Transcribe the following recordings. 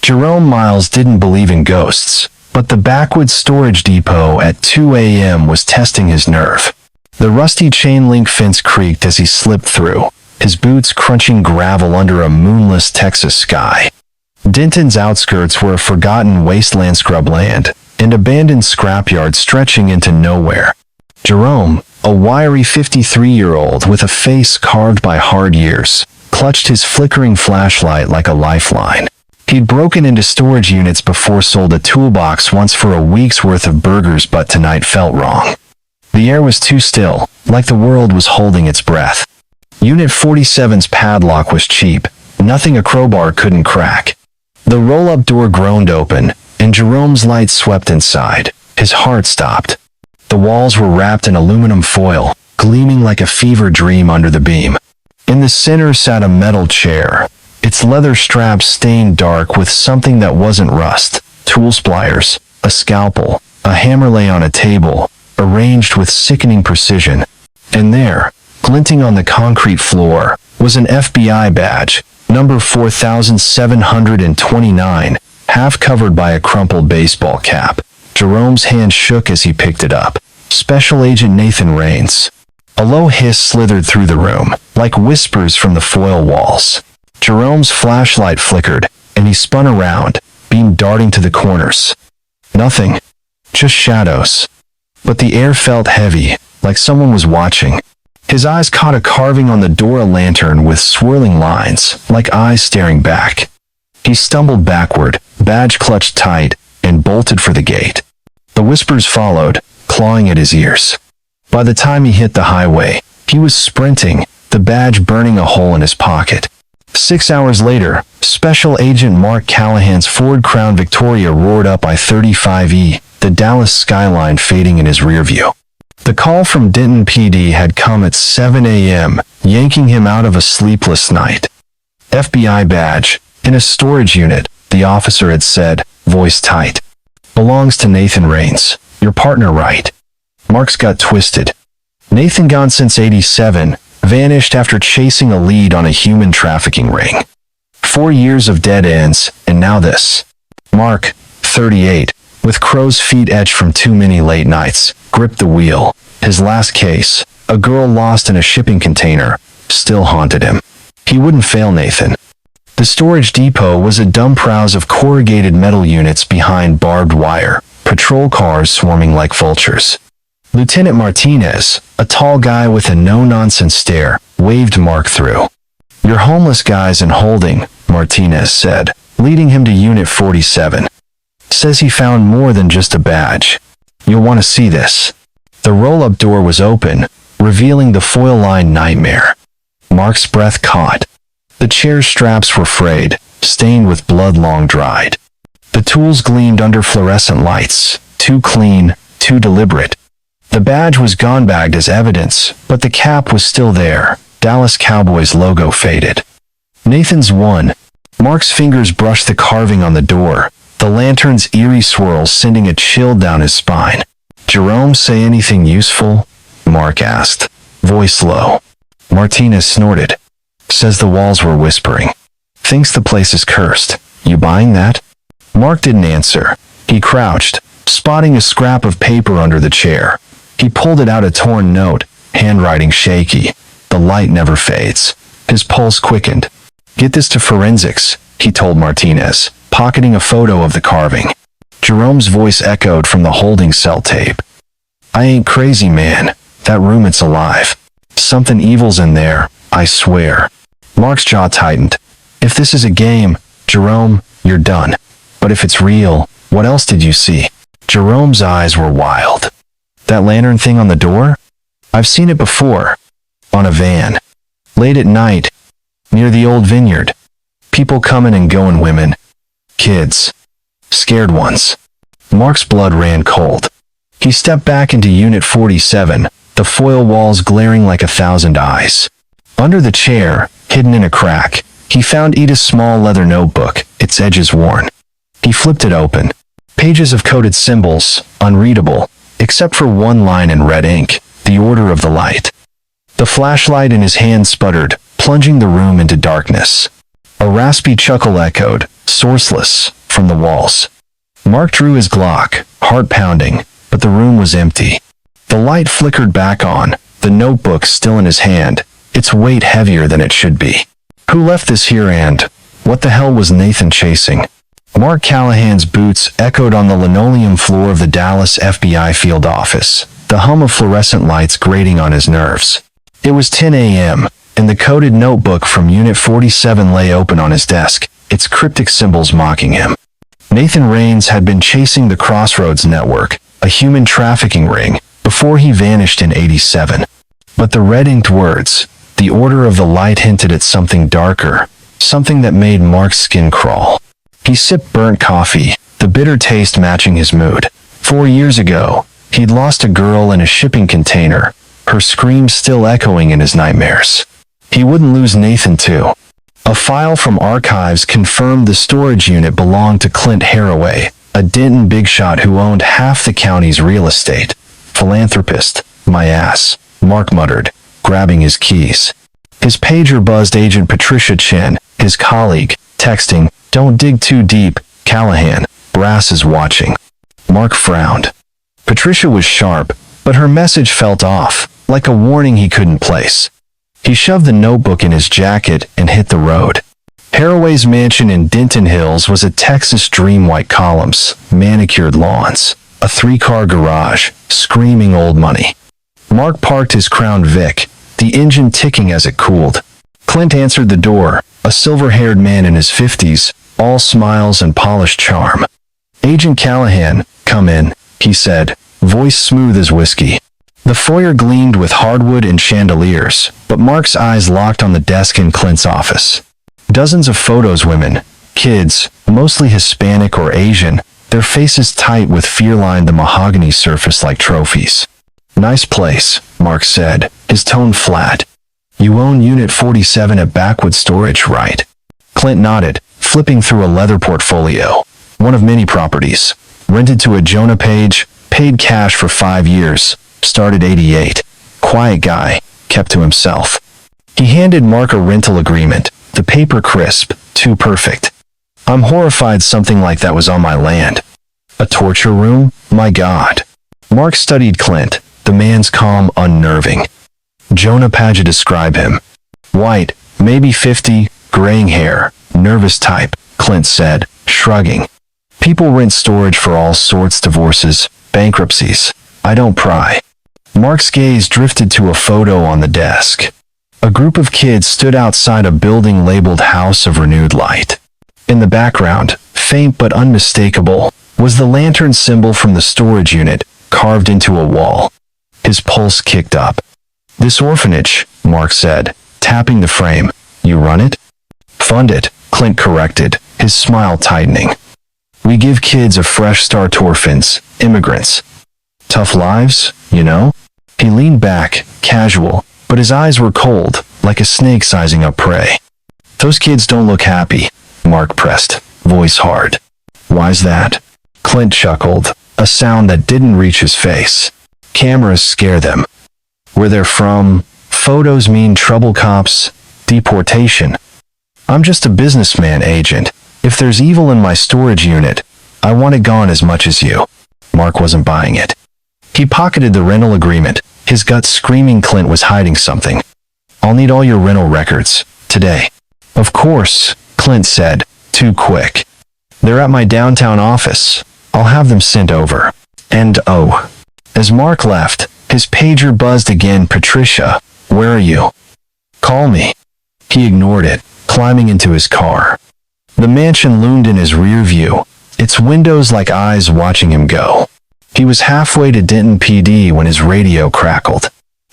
Jerome Miles didn't believe in ghosts, but the backwoods storage depot at 2 a.m. was testing his nerve. The rusty chain link fence creaked as he slipped through, his boots crunching gravel under a moonless Texas sky. Denton's outskirts were a forgotten wasteland scrubland, an abandoned scrapyard stretching into nowhere. Jerome, a wiry 53-year-old with a face carved by hard years, clutched his flickering flashlight like a lifeline. He'd broken into storage units before, sold a toolbox once for a week's worth of burgers, but tonight felt wrong. The air was too still, like the world was holding its breath. Unit 47's padlock was cheap, nothing a crowbar couldn't crack. The roll-up door groaned open, and Jerome's light swept inside. His heart stopped. The walls were wrapped in aluminum foil, gleaming like a fever dream under the beam. In the center sat a metal chair, its leather straps stained dark with something that wasn't rust. Tool spliers, a scalpel, a hammer lay on a table, arranged with sickening precision. And there, glinting on the concrete floor, was an FBI badge, number 4729, half covered by a crumpled baseball cap. Jerome's hand shook as he picked it up. Special Agent Nathan Raines. A low hiss slithered through the room, like whispers from the foil walls. Jerome's flashlight flickered, and he spun around, beam darting to the corners. Nothing. Just shadows. But the air felt heavy, like someone was watching. His eyes caught a carving on the door, a lantern with swirling lines, like eyes staring back. He stumbled backward, badge clutched tight, and bolted for the gate. The whispers followed, clawing at his ears. By the time he hit the highway, he was sprinting, the badge burning a hole in his pocket. 6 hours later, Special Agent Mark Callahan's Ford Crown Victoria roared up I-35E, the Dallas skyline fading in his rearview. The call from Denton PD had come at 7 a.m., yanking him out of a sleepless night. FBI badge, in a storage unit, the officer had said, voice tight. Belongs to Nathan Raines, your partner, right? Mark's got twisted. Nathan, gone since '87, vanished after chasing a lead on a human trafficking ring. 4 years of dead ends, and now this. Mark, 38, with crow's feet etched from too many late nights, gripped the wheel. His last case, a girl lost in a shipping container, still haunted him. He wouldn't fail Nathan. The storage depot was a dumb prowse of corrugated metal units behind barbed wire, patrol cars swarming like vultures. Lieutenant Martinez, a tall guy with a no-nonsense stare, waved Mark through. "You're homeless guys in holding," Martinez said, leading him to Unit 47. "Says he found more than just a badge. You'll want to see this." The roll-up door was open, revealing the foil-lined nightmare. Mark's breath caught. The chair's straps were frayed, stained with blood long dried. The tools gleamed under fluorescent lights, too clean, too deliberate. The badge was gone, bagged as evidence, but the cap was still there, Dallas Cowboys logo faded. Nathan's won. Mark's fingers brushed the carving on the door, the lantern's eerie swirls sending a chill down his spine. "Jerome say anything useful?" Mark asked, voice low. Martinez snorted. "Says the walls were whispering. Thinks the place is cursed. You buying that?" Mark didn't answer. He crouched, spotting a scrap of paper under the chair. He pulled it out, a torn note, handwriting shaky. The light never fades. His pulse quickened. "Get this to forensics," he told Martinez, pocketing a photo of the carving. Jerome's voice echoed from the holding cell tape. "I ain't crazy, man. That room, it's alive. Something evil's in there, I swear." Mark's jaw tightened. "If this is a game, Jerome, you're done. But if it's real, what else did you see?" Jerome's eyes were wild. "That lantern thing on the door? I've seen it before. On a van. Late at night. Near the old vineyard. People coming and going, women. Kids. Scared ones." Mark's blood ran cold. He stepped back into Unit 47, the foil walls glaring like 1,000 eyes. Under the chair, hidden in a crack, he found Edith's small leather notebook, its edges worn. He flipped it open. Pages of coded symbols, unreadable, except for one line in red ink, the order of the light. The flashlight in his hand sputtered, plunging the room into darkness. A raspy chuckle echoed, sourceless, from the walls. Mark drew his Glock, heart pounding, but the room was empty. The light flickered back on, the notebook still in his hand, its weight heavier than it should be. Who left this here and what the hell was Nathan chasing? Mark Callahan's boots echoed on the linoleum floor of the Dallas FBI field office, the hum of fluorescent lights grating on his nerves. It was 10 a.m., and the coded notebook from Unit 47 lay open on his desk, its cryptic symbols mocking him. Nathan Raines had been chasing the Crossroads Network, a human trafficking ring, before he vanished in '87. But the red-inked words, the order of the light hinted at something darker, something that made Mark's skin crawl. He sipped burnt coffee, the bitter taste matching his mood. 4 years ago, he'd lost a girl in a shipping container, her screams still echoing in his nightmares. He wouldn't lose Nathan too. A file from archives confirmed the storage unit belonged to Clint Haraway, a Denton bigshot who owned half the county's real estate. Philanthropist, my ass, Mark muttered, grabbing his keys. His pager buzzed Agent Patricia Chin, his colleague, texting, "Don't dig too deep, Callahan, Brass is watching." Mark frowned. Patricia was sharp, but her message felt off, like a warning he couldn't place. He shoved the notebook in his jacket and hit the road. Haraway's mansion in Denton Hills was a Texas dream, white columns, manicured lawns, a 3-car garage, screaming old money. Mark parked his Crown Vic, the engine ticking as it cooled. Clint answered the door, a silver-haired man in his 50s, all smiles and polished charm. "Agent Callahan, come in," he said, voice smooth as whiskey. The foyer gleamed with hardwood and chandeliers, but Mark's eyes locked on the desk in Clint's office. Dozens of photos, women, kids, mostly Hispanic or Asian, their faces tight with fear lined the mahogany surface like trophies. "Nice place," Mark said, his tone flat. "You own Unit 47 at Backwood Storage, right?" Clint nodded, flipping through a leather portfolio. "One of many properties. Rented to a Jonah Page, paid cash for 5 years, started '88. Quiet guy, kept to himself." He handed Mark a rental agreement, the paper crisp, too perfect. "I'm horrified something like that was on my land." "A torture room? My God." Mark studied Clint, the man's calm unnerving. Jonah Page describe him. "White, maybe 50, graying hair, nervous type," Clint said, shrugging. "People rent storage for all sorts, divorces, bankruptcies. I don't pry." Mark's gaze drifted to a photo on the desk. A group of kids stood outside a building labeled House of Renewed Light. In the background, faint but unmistakable, was the lantern symbol from the storage unit, carved into a wall. His pulse kicked up. "This orphanage," Mark said, tapping the frame. "You run it?" "Fund it," Clint corrected, his smile tightening. "We give kids a fresh start to orphans, immigrants. Tough lives, you know?" He leaned back, casual, but his eyes were cold, like a snake sizing up prey. "Those kids don't look happy," Mark pressed, voice hard. "Why's that?" Clint chuckled, a sound that didn't reach his face. "Cameras scare them. Where they're from, photos mean trouble, cops, deportation. I'm just a businessman, Agent. If there's evil in my storage unit, I want it gone as much as you." Mark wasn't buying it. He pocketed the rental agreement, his gut screaming Clint was hiding something. "I'll need all your rental records, today." "Of course," Clint said, too quick. "They're at my downtown office. I'll have them sent over. And oh." As Mark left, his pager buzzed again. "Patricia, where are you?" "Call me." He ignored it, climbing into his car. The mansion loomed in his rear view, its windows like eyes watching him go. He was halfway to Denton PD when his radio crackled.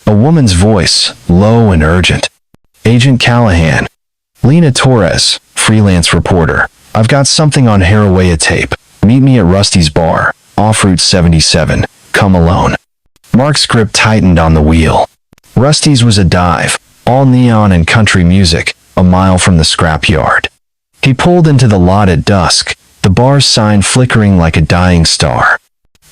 A woman's voice, low and urgent. "Agent Callahan. Lena Torres, freelance reporter. I've got something on Haraway tape. Meet me at Rusty's bar, off Route 77. Come alone." Mark's grip tightened on the wheel. Rusty's was a dive, all neon and country music, a mile from the scrapyard. He pulled into the lot at dusk, the bar's sign flickering like a dying star.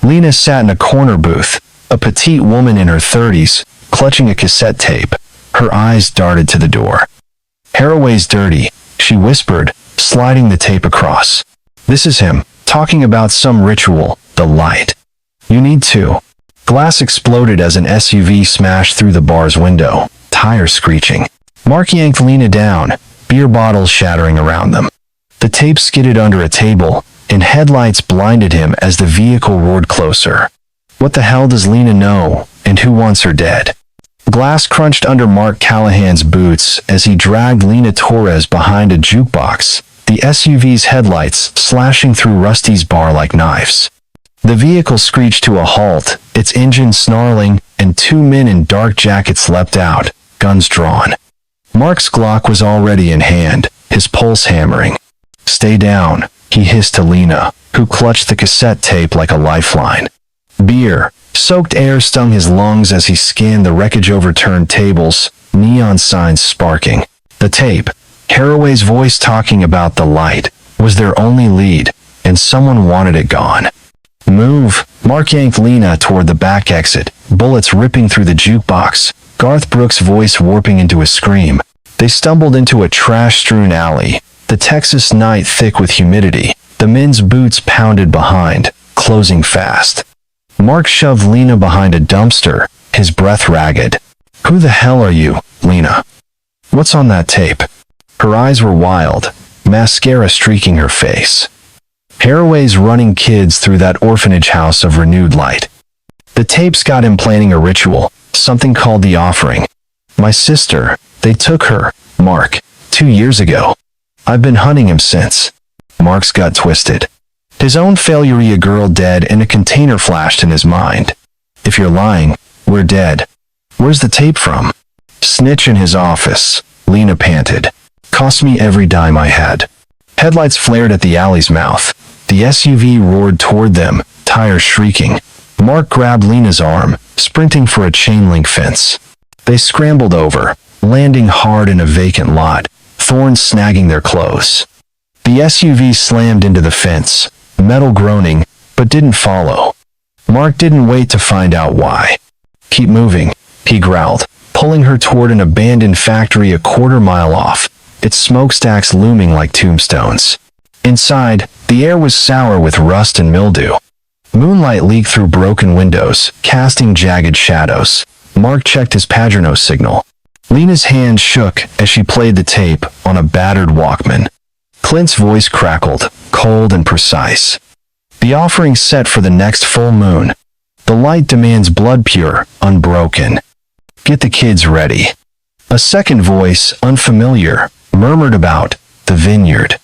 Lena sat in a corner booth, a petite woman in her 30s, clutching a cassette tape. Her eyes darted to the door. "Haraway's dirty," she whispered, sliding the tape across. This is him, talking about some ritual, the light. You need to. Glass exploded as an SUV smashed through the bar's window, tires screeching. Mark yanked Lena down, beer bottles shattering around them. The tape skidded under a table, and headlights blinded him as the vehicle roared closer. What the hell does Lena know, and who wants her dead? Glass crunched under Mark Callahan's boots as he dragged Lena Torres behind a jukebox, the SUV's headlights slashing through Rusty's bar like knives. The vehicle screeched to a halt, its engine snarling, and two men in dark jackets leapt out, guns drawn. Mark's Glock was already in hand, his pulse hammering. "Stay down," he hissed to Lena, who clutched the cassette tape like a lifeline. Beer-soaked air stung his lungs as he scanned the wreckage, overturned tables, neon signs sparking. The tape, Haraway's voice talking about the light, was their only lead, and someone wanted it gone. "Move." Mark yanked Lena toward the back exit, bullets ripping through the jukebox, Garth Brooks' voice warping into a scream. They stumbled into a trash-strewn alley, the Texas night thick with humidity. The men's boots pounded behind, closing fast. Mark shoved Lena behind a dumpster, his breath ragged. "Who the hell are you, Lena? What's on that tape?" Her eyes were wild, mascara streaking her face. Haraway's running kids through that orphanage house of renewed light. The tapes got him planning a ritual, something called the offering. "My sister, they took her, Mark, 2 years ago. I've been hunting him since." Mark's gut twisted. His own failure, a girl dead, and a container flashed in his mind. "If you're lying, we're dead. Where's the tape from?" "Snitch in his office," Lena panted. "Cost me every dime I had." Headlights flared at the alley's mouth. The SUV roared toward them, tires shrieking. Mark grabbed Lena's arm, sprinting for a chain-link fence. They scrambled over, landing hard in a vacant lot, thorns snagging their clothes. The SUV slammed into the fence, metal groaning, but didn't follow. Mark didn't wait to find out why. "Keep moving," he growled, pulling her toward an abandoned factory a quarter-mile off, its smokestacks looming like tombstones. Inside, the air was sour with rust and mildew. Moonlight leaked through broken windows, casting jagged shadows. Mark checked his Padrino signal. Lena's hand shook as she played the tape on a battered Walkman. Clint's voice crackled, cold and precise. "The offering set for the next full moon. The light demands blood pure, unbroken. Get the kids ready." A second voice, unfamiliar, murmured about the vineyard.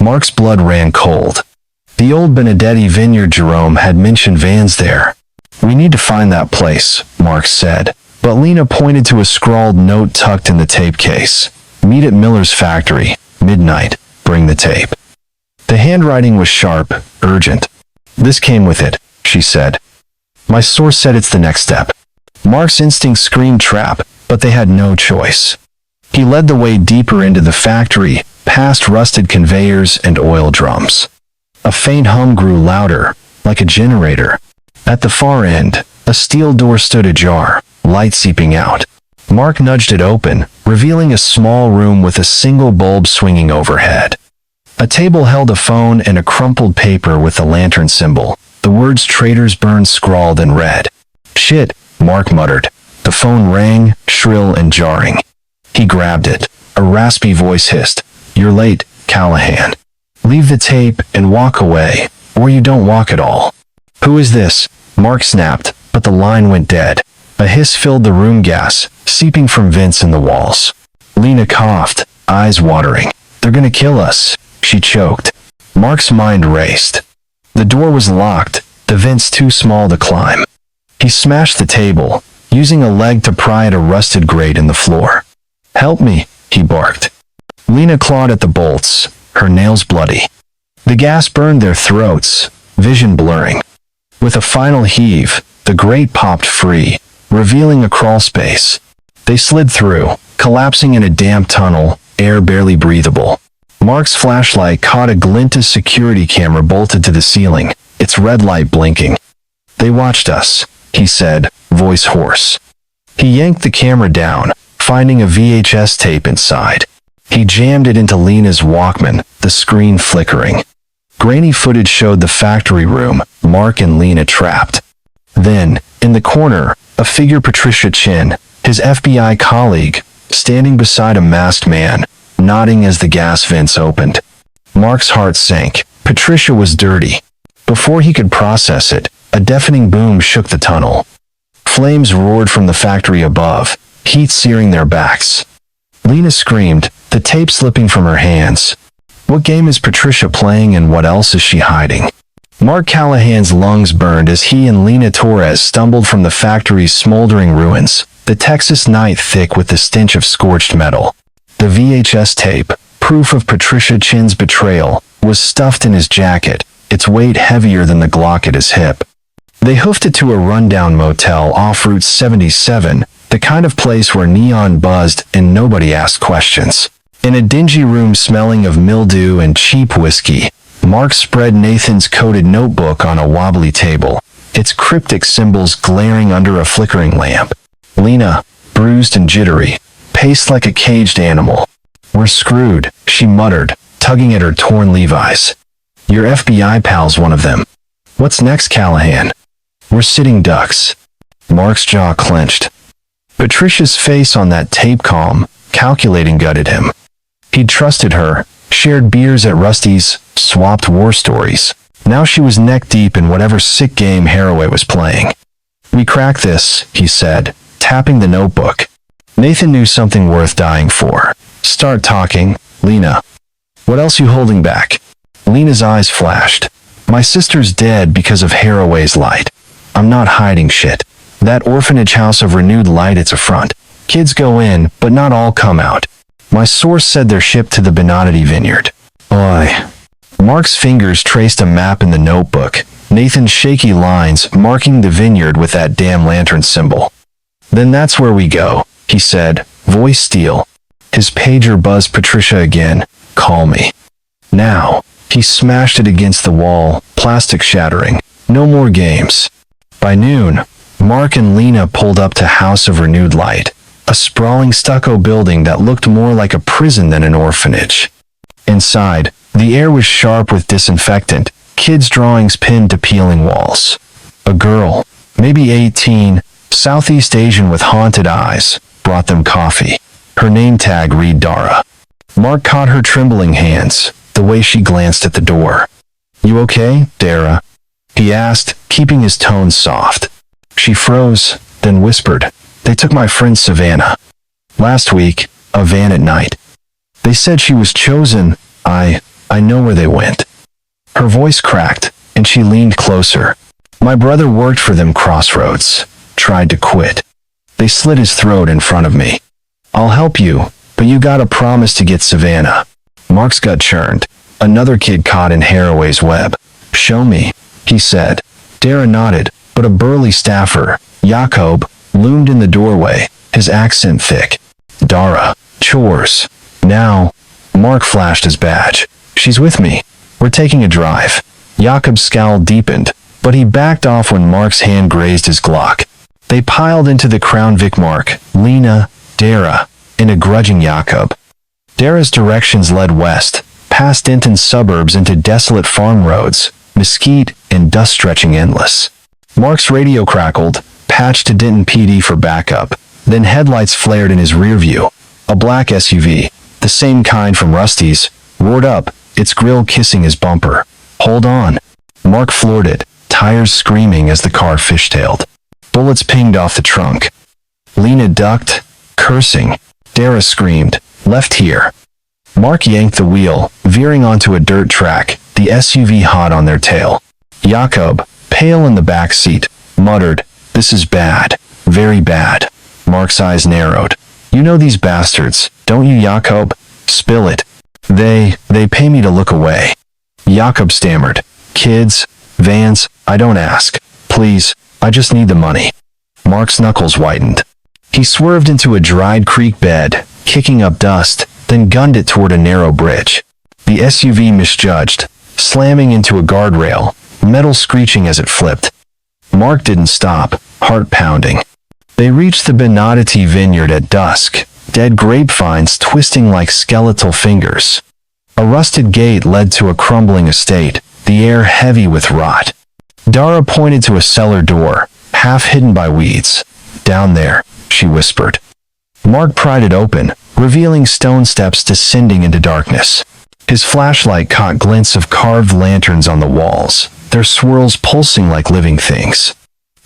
Mark's blood ran cold. The old Benedetti vineyard, Jerome had mentioned vans there. "We need to find that place," Mark said, but Lena pointed to a scrawled note tucked in the tape case. "Meet at Miller's factory, midnight. Bring the tape." The handwriting was sharp, urgent. "This came with it," she said. "My source said it's the next step." Mark's instincts screamed trap, but they had no choice. He led the way deeper into the factory, past rusted conveyors and oil drums. A faint hum grew louder, like a generator. At the far end, a steel door stood ajar, light seeping out. Mark nudged it open, revealing a small room with a single bulb swinging overhead. A table held a phone and a crumpled paper with the lantern symbol, the words "Traders Burn" scrawled in red. "Shit," Mark muttered. The phone rang, shrill and jarring. He grabbed it. A raspy voice hissed, "You're late, Callahan. Leave the tape and walk away, or you don't walk at all." "Who is this?" Mark snapped, but the line went dead. A hiss filled the room, gas seeping from vents in the walls. Lena coughed, eyes watering. "They're gonna kill us," she choked. Mark's mind raced. The door was locked, the vents too small to climb. He smashed the table, using a leg to pry at a rusted grate in the floor. "Help me," he barked. Lena clawed at the bolts, her nails bloody. The gas burned their throats, vision blurring. With a final heave, the grate popped free, revealing a crawl space. They slid through, collapsing in a damp tunnel, air barely breathable. Mark's flashlight caught a glint of security camera bolted to the ceiling, its red light blinking. "They watched us," he said, voice hoarse. He yanked the camera down, finding a VHS tape inside. He jammed it into Lena's Walkman, the screen flickering. Grainy footage showed the factory room, Mark and Lena trapped. Then, in the corner, a figure Patricia Chin, his FBI colleague, standing beside a masked man, nodding as the gas vents opened. Mark's heart sank. Patricia was dirty. Before he could process it, a deafening boom shook the tunnel. Flames roared from the factory above, heat searing their backs. Lena screamed, the tape slipping from her hands. What game is Patricia playing and what else is she hiding? Mark Callahan's lungs burned as he and Lena Torres stumbled from the factory's smoldering ruins, the Texas night thick with the stench of scorched metal. The VHS tape, proof of Patricia Chin's betrayal, was stuffed in his jacket, its weight heavier than the Glock at his hip. They hoofed it to a rundown motel off Route 77, the kind of place where neon buzzed and nobody asked questions. In a dingy room smelling of mildew and cheap whiskey, Mark spread Nathan's coded notebook on a wobbly table, its cryptic symbols glaring under a flickering lamp. Lena, bruised and jittery, paced like a caged animal. We're screwed, she muttered, tugging at her torn Levi's. Your FBI pal's one of them. What's next, Callahan? We're sitting ducks. Mark's jaw clenched. Patricia's face on that tape calm, calculating gutted him. He'd trusted her, shared beers at Rusty's, swapped war stories. Now she was neck-deep in whatever sick game Haraway was playing. We crack this, he said, tapping the notebook. Nathan knew something worth dying for. Start talking, Lena. What else you holding back? Lena's eyes flashed. My sister's dead because of Haraway's light. I'm not hiding shit. That orphanage house of renewed light, it's a front. Kids go in, but not all come out. My source said they're shipped to the Benodity Vineyard. Oy. Mark's fingers traced a map in the notebook, Nathan's shaky lines marking the vineyard with that damn lantern symbol. Then that's where we go, he said, voice steel. His pager buzzed Patricia again. Call me. Now. He smashed it against the wall, plastic shattering. No more games. By noon, Mark and Lena pulled up to House of Renewed Light, a sprawling stucco building that looked more like a prison than an orphanage. Inside, the air was sharp with disinfectant, kids' drawings pinned to peeling walls. A girl, maybe 18, Southeast Asian with haunted eyes, brought them coffee. Her name tag read Dara. Mark caught her trembling hands, the way she glanced at the door. You okay, Dara? He asked, keeping his tone soft. She froze, then whispered, They took my friend Savannah. Last week, a van at night. They said she was chosen. I know where they went. Her voice cracked, and she leaned closer. My brother worked for them Crossroads. Tried to quit. They slit his throat in front of me. I'll help you, but you gotta promise to get Savannah. Mark's gut churned. Another kid caught in Haraway's web. Show me, he said. Dara nodded, but a burly staffer, Jakob, loomed in the doorway, his accent thick. Dara, chores. Now. Mark flashed his badge. She's with me. We're taking a drive. Jakob's scowl deepened, but he backed off when Mark's hand grazed his Glock. They piled into the Crown Vic Mark, Lena, Dara, and a grudging Jakob. Dara's directions led west, past Denton's suburbs into desolate farm roads, mesquite and dust stretching endless. Mark's radio crackled, patched to Denton PD for backup, then headlights flared in his rear view. A black SUV, the same kind from Rusty's, roared up, its grille kissing his bumper. Hold on. Mark floored it, tires screaming as the car fishtailed. Bullets pinged off the trunk. Lena ducked, cursing. Dara screamed, left here. Mark yanked the wheel, veering onto a dirt track, the SUV hot on their tail. Jakob, pale in the back seat, muttered, This is bad. Very bad. Mark's eyes narrowed. You know these bastards, don't you, Jakob? Spill it. They pay me to look away. Jakob stammered. Kids, vans, I don't ask. Please, I just need the money. Mark's knuckles whitened. He swerved into a dried creek bed, kicking up dust, then gunned it toward a narrow bridge. The SUV misjudged, slamming into a guardrail, metal screeching as it flipped. Mark didn't stop, heart pounding. They reached the Benodity Vineyard at dusk, dead grapevines twisting like skeletal fingers. A rusted gate led to a crumbling estate, the air heavy with rot. Dara pointed to a cellar door, half hidden by weeds. "Down there," she whispered. Mark pried it open, revealing stone steps descending into darkness. His flashlight caught glints of carved lanterns on the walls, their swirls pulsing like living things.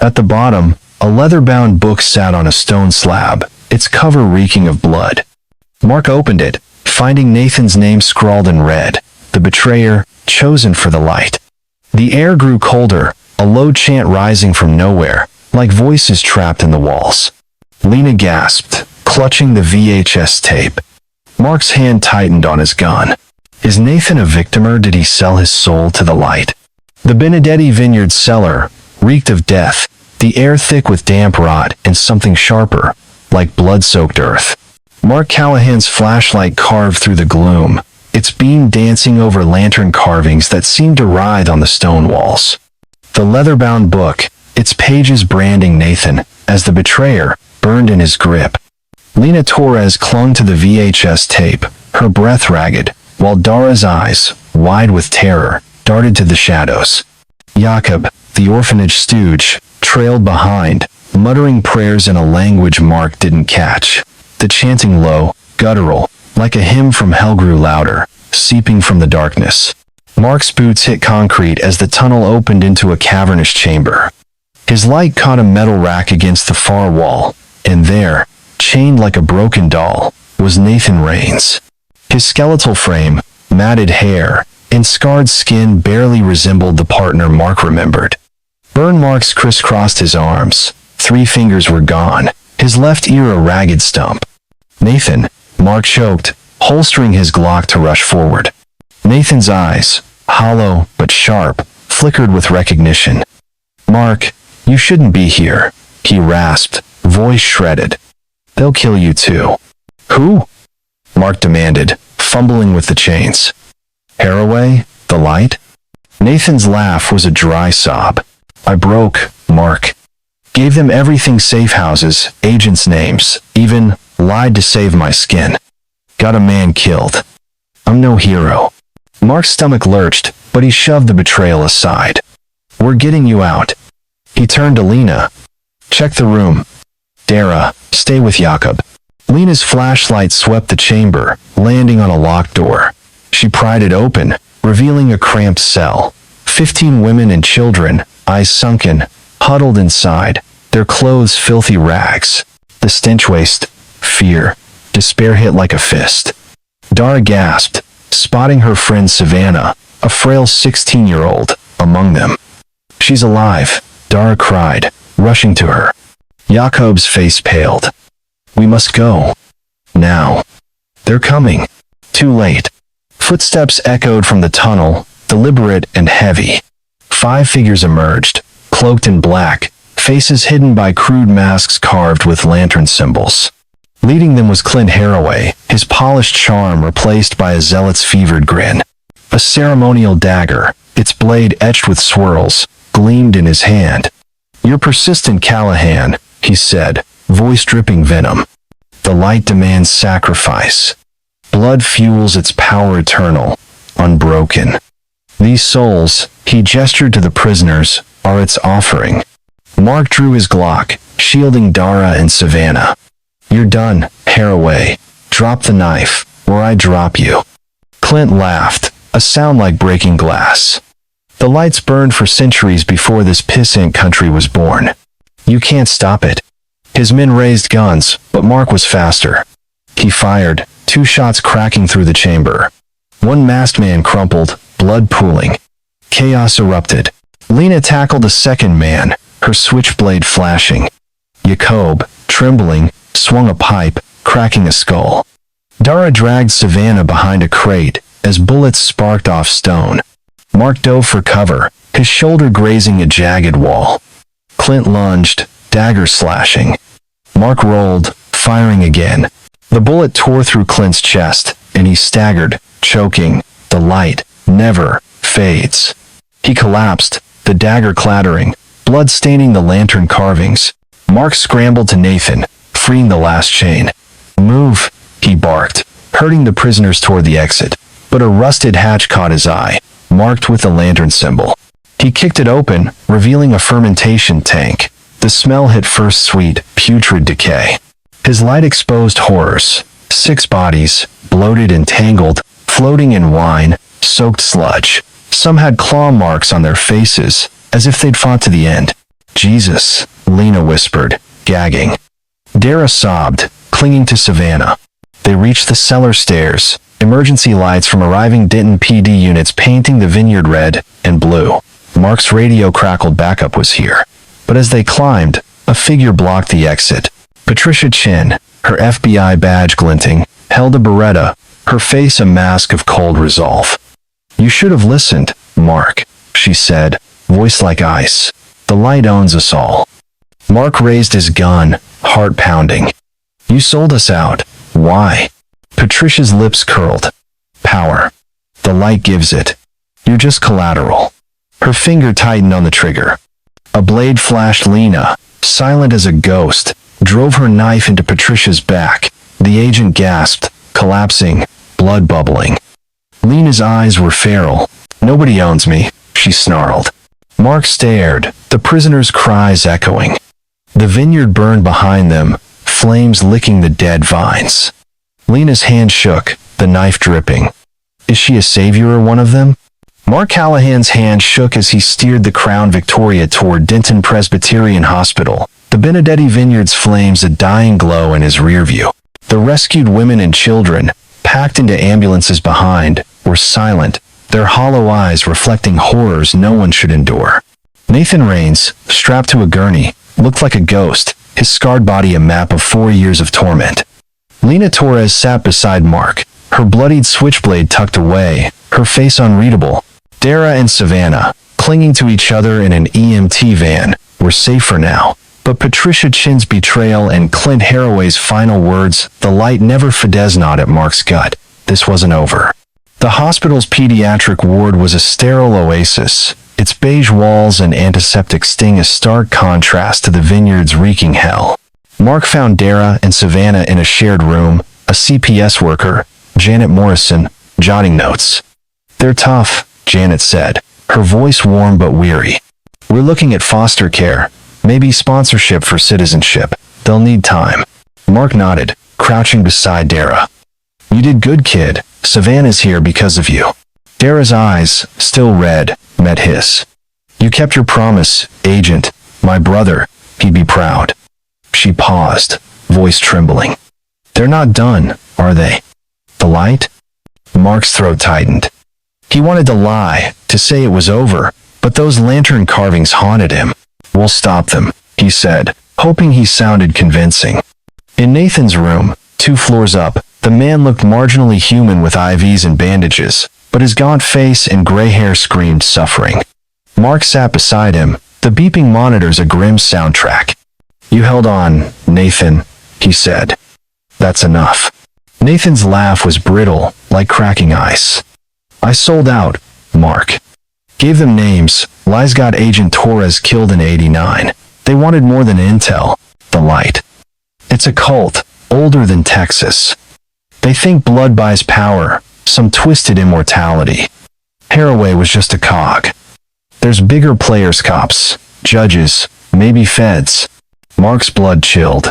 At the bottom, a leather-bound book sat on a stone slab, its cover reeking of blood. Mark opened it, finding Nathan's name scrawled in red, the betrayer, chosen for the light. The air grew colder, a low chant rising from nowhere, like voices trapped in the walls. Lena gasped, clutching the VHS tape. Mark's hand tightened on his gun. Is Nathan a victim or did he sell his soul to the light? The Benedetti Vineyard cellar reeked of death, the air thick with damp rot and something sharper, like blood-soaked earth. Mark Callahan's flashlight carved through the gloom, its beam dancing over lantern carvings that seemed to writhe on the stone walls. The leather-bound book, its pages branding Nathan as the betrayer, burned in his grip. Lena Torres clung to the VHS tape, her breath ragged, while Dara's eyes, wide with terror, darted to the shadows. Jakob, the orphanage stooge, trailed behind, muttering prayers in a language Mark didn't catch. The chanting low, guttural, like a hymn from hell grew louder, seeping from the darkness. Mark's boots hit concrete as the tunnel opened into a cavernous chamber. His light caught a metal rack against the far wall, and there, chained like a broken doll, was Nathan Raines. His skeletal frame, matted hair, and scarred skin barely resembled the partner Mark remembered. Burn marks crisscrossed his arms. 3 fingers were gone, his left ear a ragged stump. "Nathan," Mark choked, holstering his Glock to rush forward. Nathan's eyes, hollow but sharp, flickered with recognition. "Mark, you shouldn't be here," he rasped, voice shredded. "They'll kill you too." "Who?" Mark demanded, fumbling with the chains. "Haraway, the light?" Nathan's laugh was a dry sob. "I broke, Mark. Gave them everything, safe houses, agents' names, even lied to save my skin. Got a man killed. I'm no hero." Mark's stomach lurched, but he shoved the betrayal aside. "We're getting you out." He turned to Lena. "Check the room. Dara, stay with Jakob." Lena's flashlight swept the chamber, landing on a locked door. She pried it open, revealing a cramped cell. 15 women and children, eyes sunken, huddled inside, their clothes filthy rags. The stench waste, fear, despair hit like a fist. Dara gasped, spotting her friend Savannah, a frail 16-year-old, among them. "She's alive," Dara cried, rushing to her. Jakob's face paled. "We must go. Now. They're coming." Too late. Footsteps echoed from the tunnel, deliberate and heavy. 5 figures emerged, cloaked in black, faces hidden by crude masks carved with lantern symbols. Leading them was Clint Haraway, his polished charm replaced by a zealot's fevered grin. A ceremonial dagger, its blade etched with swirls, gleamed in his hand. "You're persistent, Callahan," he said, voice dripping venom. "The light demands sacrifice. Blood fuels its power eternal, unbroken. These souls," he gestured to the prisoners, "are its offering." Mark drew his Glock, shielding Dara and Savannah. "You're done, Haraway. Drop the knife, or I drop you." Clint laughed, a sound like breaking glass. "The lights burned for centuries before this pissant country was born. You can't stop it." His men raised guns, but Mark was faster. He fired, 2 shots cracking through the chamber. One masked man crumpled, blood pooling. Chaos erupted. Lena tackled a second man, her switchblade flashing. Jakob, trembling, swung a pipe, cracking a skull. Dara dragged Savannah behind a crate as bullets sparked off stone. Mark dove for cover, his shoulder grazing a jagged wall. Clint lunged, dagger slashing. Mark rolled, firing again. The bullet tore through Clint's chest, and he staggered, choking. The light never fades. He collapsed, the dagger clattering, blood staining the lantern carvings. Mark scrambled to Nathan, freeing the last chain. "Move," he barked, herding the prisoners toward the exit. But a rusted hatch caught his eye, marked with a lantern symbol. He kicked it open, revealing a fermentation tank. The smell hit first sweet, putrid decay. His light exposed horrors. 6 bodies, bloated and tangled, floating in wine-soaked sludge. Some had claw marks on their faces, as if they'd fought to the end. "Jesus," Lena whispered, gagging. Dara sobbed, clinging to Savannah. They reached the cellar stairs, emergency lights from arriving Denton PD units painting the vineyard red and blue. Mark's radio crackled backup was here. But as they climbed, a figure blocked the exit. Patricia Chin, her FBI badge glinting, held a Beretta, her face a mask of cold resolve. "You should have listened, Mark," she said, voice like ice. "The light owns us all." Mark raised his gun, heart pounding. "You sold us out. Why?" Patricia's lips curled. "Power. The light gives it. You're just collateral." Her finger tightened on the trigger. A blade flashed. Lena, silent as a ghost, drove her knife into Patricia's back. The agent gasped, collapsing, blood bubbling. Lena's eyes were feral. "Nobody owns me," she snarled. Mark stared, the prisoners' cries echoing. The vineyard burned behind them, flames licking the dead vines. Lena's hand shook, the knife dripping. Is she a savior or one of them? Mark Callahan's hand shook as he steered the Crown Victoria toward Denton Presbyterian Hospital, the Benedetti Vineyard's flames a dying glow in his rearview. The rescued women and children, packed into ambulances behind, were silent, their hollow eyes reflecting horrors no one should endure. Nathan Raines, strapped to a gurney, looked like a ghost, his scarred body a map of 4 years of torment. Lena Torres sat beside Mark, her bloodied switchblade tucked away, her face unreadable. Dara and Savannah, clinging to each other in an EMT van, were safer now. But Patricia Chin's betrayal and Clint Haraway's final words, the light never Fidesz gnawed at Mark's gut. This wasn't over. The hospital's pediatric ward was a sterile oasis, its beige walls and antiseptic sting a stark contrast to the vineyard's reeking hell. Mark found Dara and Savannah in a shared room, a CPS worker, Janet Morrison, jotting notes. "They're tough," Janet said, her voice warm but weary. "We're looking at foster care, maybe sponsorship for citizenship. They'll need time." Mark nodded, crouching beside Dara. "You did good, kid. Savannah's here because of you." Dara's eyes, still red, met his. "You kept your promise, Agent. My brother, he'd be proud." She paused, voice trembling. "They're not done, are they? The light?" Mark's throat tightened. He wanted to lie, to say it was over, but those lantern carvings haunted him. "We'll stop them," he said, hoping he sounded convincing. In Nathan's room, 2 floors up, the man looked marginally human with IVs and bandages, but his gaunt face and gray hair screamed suffering. Mark sat beside him, the beeping monitors a grim soundtrack. "You held on, Nathan," he said. "That's enough." Nathan's laugh was brittle, like cracking ice. "I sold out, Mark. Gave them names. Lies got Agent Torres killed in '89. They wanted more than intel. The light. It's a cult, older than Texas. They think blood buys power, some twisted immortality. Haraway was just a cog. There's bigger players, cops, judges, maybe feds." Mark's blood chilled.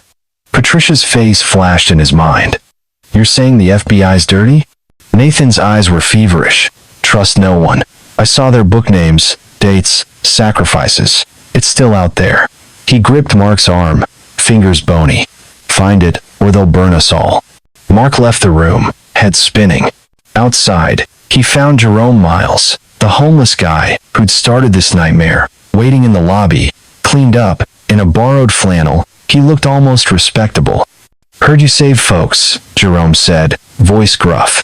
Patricia's face flashed in his mind. "You're saying the FBI's dirty?" Nathan's eyes were feverish. "Trust no one. I saw their book names, dates, sacrifices. It's still out there." He gripped Mark's arm, fingers bony. "Find it, or they'll burn us all." Mark left the room, head spinning. Outside, he found Jerome Miles, the homeless guy who'd started this nightmare, waiting in the lobby, cleaned up, in a borrowed flannel. He looked almost respectable. "Heard you saved folks," Jerome said, voice gruff.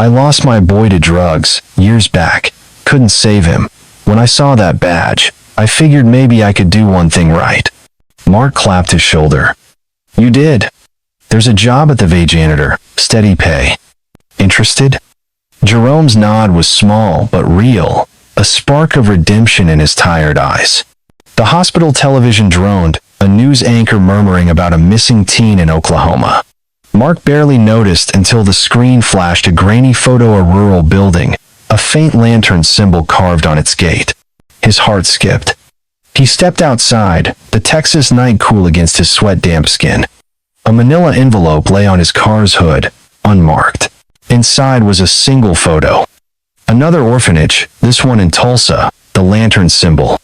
I lost my boy to drugs, years back. Couldn't save him. When I saw that badge, I figured maybe I could do one thing right." Mark clapped his shoulder. "You did. There's a job at the VA janitor, steady pay. Interested?" Jerome's nod was small but real, a spark of redemption in his tired eyes. The hospital television droned, a news anchor murmuring about a missing teen in Oklahoma. Mark barely noticed until the screen flashed a grainy photo of a rural building, a faint lantern symbol carved on its gate. His heart skipped. He stepped outside, the Texas night cool against his sweat-damp skin. A manila envelope lay on his car's hood, unmarked. Inside was a single photo. Another orphanage, this one in Tulsa, the lantern symbol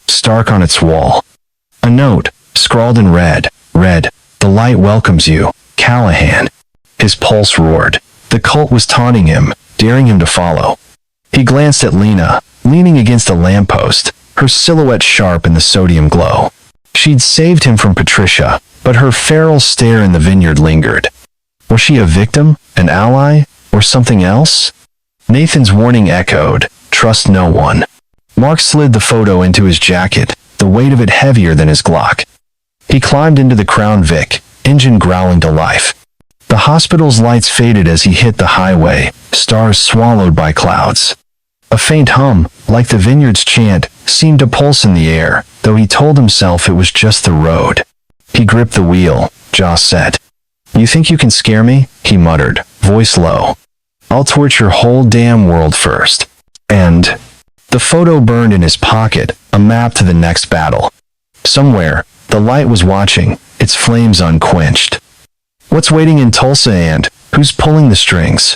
stark on its wall. A note, scrawled in red, read, "The light welcomes you, Callahan." His pulse roared. The cult was taunting him, daring him to follow. He glanced at Lena, leaning against a lamppost, her silhouette sharp in the sodium glow. She'd saved him from Patricia, but her feral stare in the vineyard lingered. Was she a victim, an ally, or something else? Nathan's warning echoed, "Trust no one." Mark slid the photo into his jacket, the weight of it heavier than his Glock. He climbed into the Crown Vic, engine growling to life. The hospital's lights faded as he hit the highway, stars swallowed by clouds. A faint hum, like the vineyard's chant, seemed to pulse in the air, though he told himself it was just the road. He gripped the wheel, jaw set. "You think you can scare me?" he muttered, voice low. "I'll torch your whole damn world first." And the photo burned in his pocket, a map to the next battle. Somewhere, the light was watching, its flames unquenched. What's waiting in Tulsa and who's pulling the strings?